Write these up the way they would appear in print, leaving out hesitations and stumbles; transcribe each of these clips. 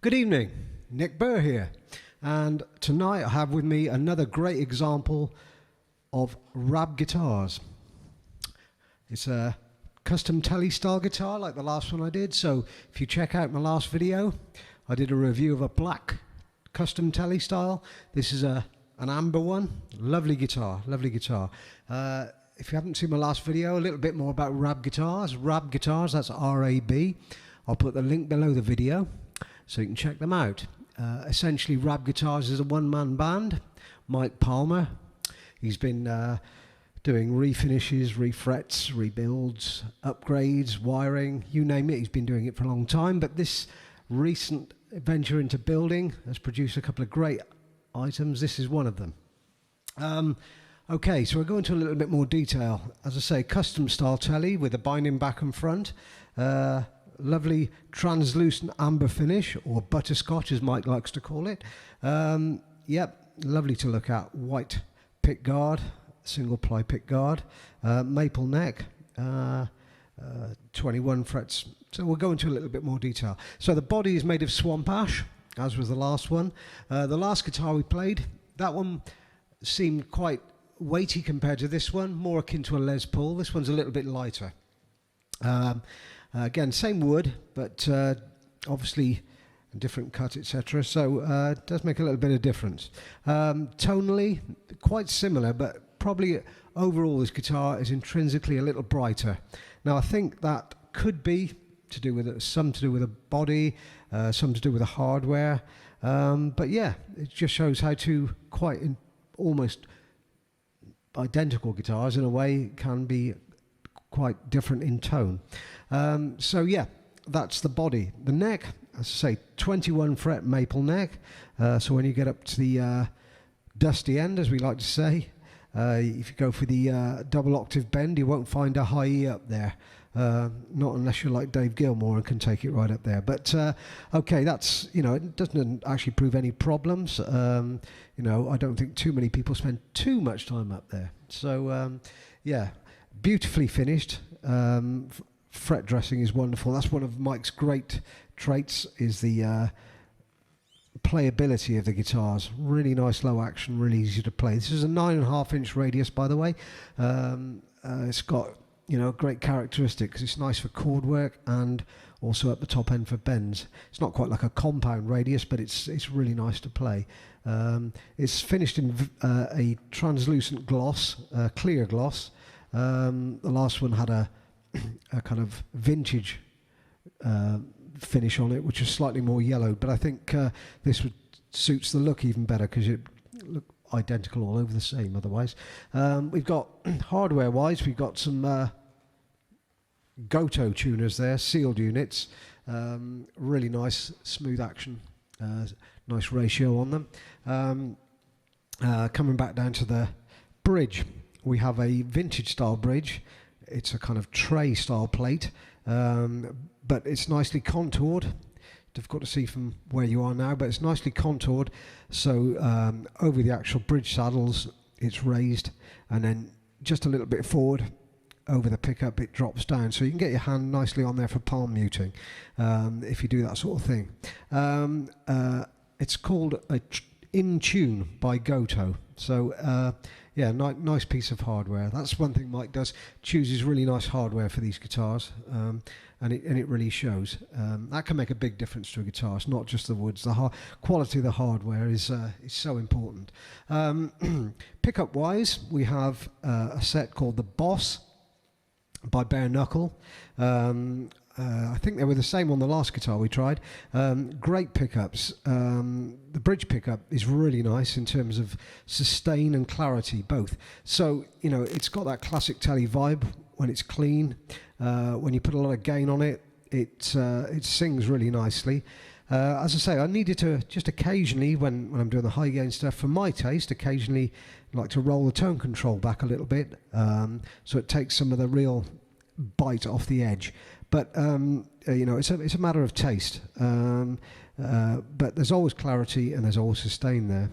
Good evening, Nick Burr here, and tonight I have with me another great example of RAB guitars. It's a custom Tele style guitar like the last one I did, so if you check out my last video, I did a review of a black custom Tele style. This is an amber one. Lovely guitar, lovely guitar. If you haven't seen my last video, a little bit more about RAB guitars. RAB guitars, that's RAB. I'll put the link below the video so you can check them out. Essentially, RAB Guitars is a one-man band. Mike Palmer, he's been doing refinishes, refrets, rebuilds, upgrades, wiring, you name it. He's been doing it for a long time, but this recent venture into building has produced a couple of great items. This is one of them. Okay, so we'll go into a little bit more detail. As I say, custom style Tele with a binding back and front. Lovely translucent amber finish, or butterscotch as Mike likes to call it. Yep, lovely to look at. White pick guard, single ply pick guard, maple neck, 21 frets. So we'll go into a little bit more detail. So the body is made of swamp ash, as was the last one. The last guitar we played, that one seemed quite weighty compared to this one, more akin to a Les Paul. This one's a little bit lighter. Again, same wood, but obviously a different cut, etc. So it does make a little bit of difference. Tonally, quite similar, but probably overall this guitar is intrinsically a little brighter. Now I think that could be to do with some to do with the body, some to do with the hardware. But yeah, it just shows how two almost identical guitars in a way can be quite different in tone. So yeah, that's the body. The neck, as I say, 21 fret maple neck. So when you get up to the dusty end, as we like to say, if you go for the double octave bend, you won't find a high E up there. Not unless you're like Dave Gilmour and can take it right up there. But okay, that's, it doesn't actually prove any problems. I don't think too many people spend too much time up there. So yeah, beautifully finished. Fret dressing is wonderful. That's one of Mike's great traits, is the playability of the guitars. Really nice low action, really easy to play. This is a 9.5-inch radius, by the way. It's got a great characteristic because it's nice for chord work and also at the top end for bends. It's not quite like a compound radius, but it's really nice to play. It's finished in a translucent gloss, clear gloss. The last one had a kind of vintage finish on it, which is slightly more yellowed, but I think this suits the look even better because it look identical all over the same otherwise. We've got hardware wise, we've got some Goto tuners there, sealed units, really nice smooth action, nice ratio on them. Coming back down to the bridge, we have a vintage style bridge. It's a kind of tray style plate, but it's nicely contoured. Difficult to see from where you are now, but it's nicely contoured. So over the actual bridge saddles, it's raised, and then just a little bit forward over the pickup, it drops down. So you can get your hand nicely on there for palm muting if you do that sort of thing. It's called In Tune by Goto. So yeah, nice piece of hardware. That's one thing Mike does, chooses really nice hardware for these guitars, and it really shows. That can make a big difference to a guitar. It's not just the woods. The quality of the hardware is so important. Pickup wise, we have a set called the Boss by Bare Knuckle. I think they were the same on the last guitar we tried. Great pickups. The bridge pickup is really nice in terms of sustain and clarity, both. So, it's got that classic Tele vibe when it's clean. When you put a lot of gain on it, it sings really nicely. As I say, I needed to just occasionally, when I'm doing the high gain stuff, for my taste, occasionally like to roll the tone control back a little bit, so it takes some of the real bite off the edge. But it's a matter of taste. But there's always clarity and there's always sustain there.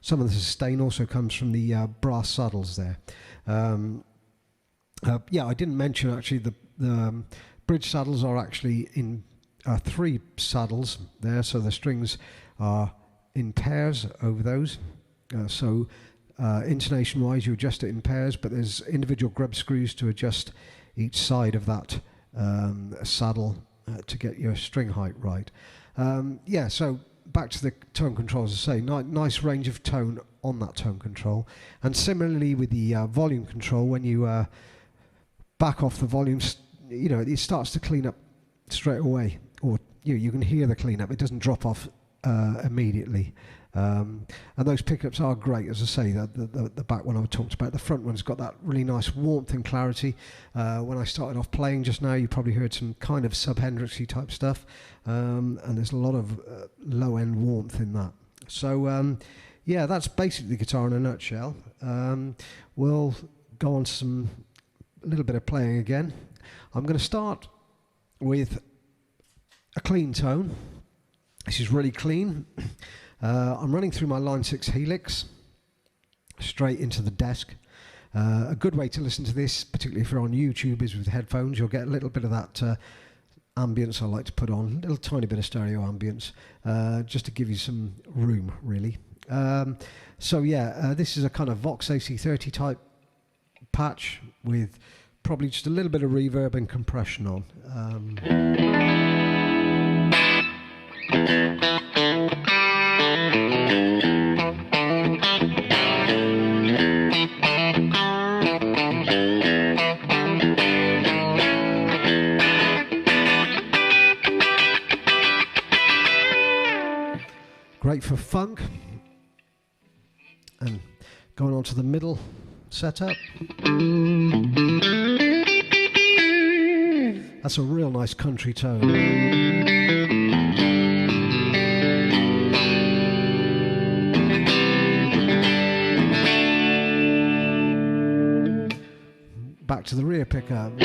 Some of the sustain also comes from the brass saddles there. Yeah, I didn't mention actually the bridge saddles are actually in 3 saddles there, so the strings are in pairs over those. Intonation wise you adjust it in pairs, but there's individual grub screws to adjust each side of that saddle to get your string height right. So back to the tone control, as I say, nice range of tone on that tone control. And similarly with the volume control, when you back off the volume, it starts to clean up straight away, or you can hear the cleanup. It doesn't drop off immediately. And those pickups are great, as I say. The back one I talked about, the front one's got that really nice warmth and clarity. When I started off playing just now, you probably heard some kind of sub-Hendrixy type stuff, and there's a lot of low-end warmth in that. So that's basically the guitar in a nutshell. We'll go on to a little bit of playing again. I'm going to start with a clean tone. This is really clean. I'm running through my Line 6 Helix straight into the desk. A good way to listen to this, particularly if you're on YouTube, is with headphones. You'll get a little bit of that ambience I like to put on, a little tiny bit of stereo ambience, just to give you some room, really. This is a kind of Vox AC30 type patch with probably just a little bit of reverb and compression on. Great for funk. And going on to the middle setup. That's a real nice country tone. Back to the rear pickup.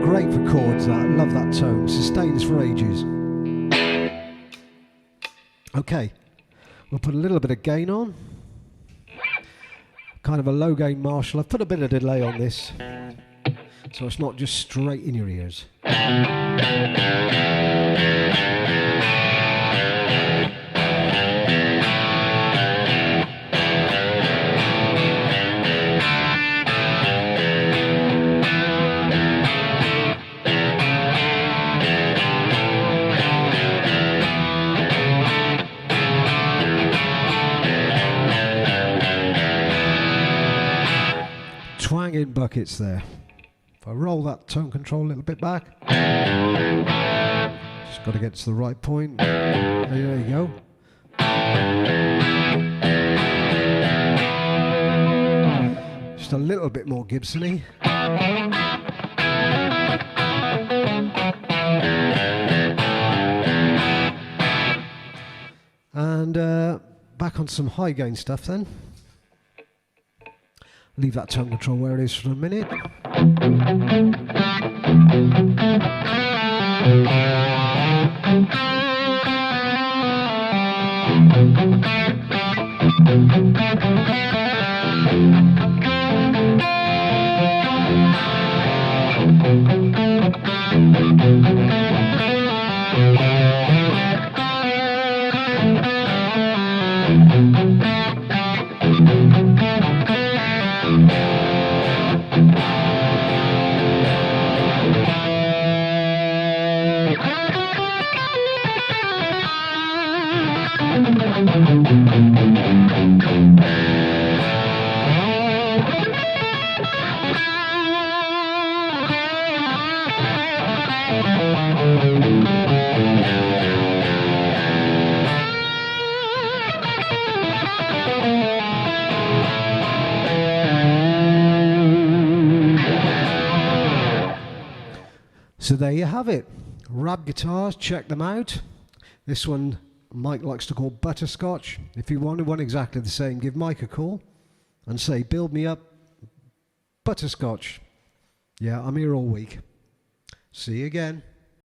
Great for chords, that. I love that tone. Sustains for ages. Okay, we'll put a little bit of gain on. Kind of a low gain Marshall. I've put a bit of delay on this, so it's not just straight in your ears. Twanging buckets there. If I roll that tone control a little bit back, just got to get to the right point. There you go. Just a little bit more Gibson-y. And back on some high gain stuff then. Leave that tone control where it is for a minute. So there you have it. RAB guitars, check them out. This one Mike likes to call Butterscotch. If you wanted one exactly the same, give Mike a call and say, build me up Butterscotch. Yeah, I'm here all week. See you again.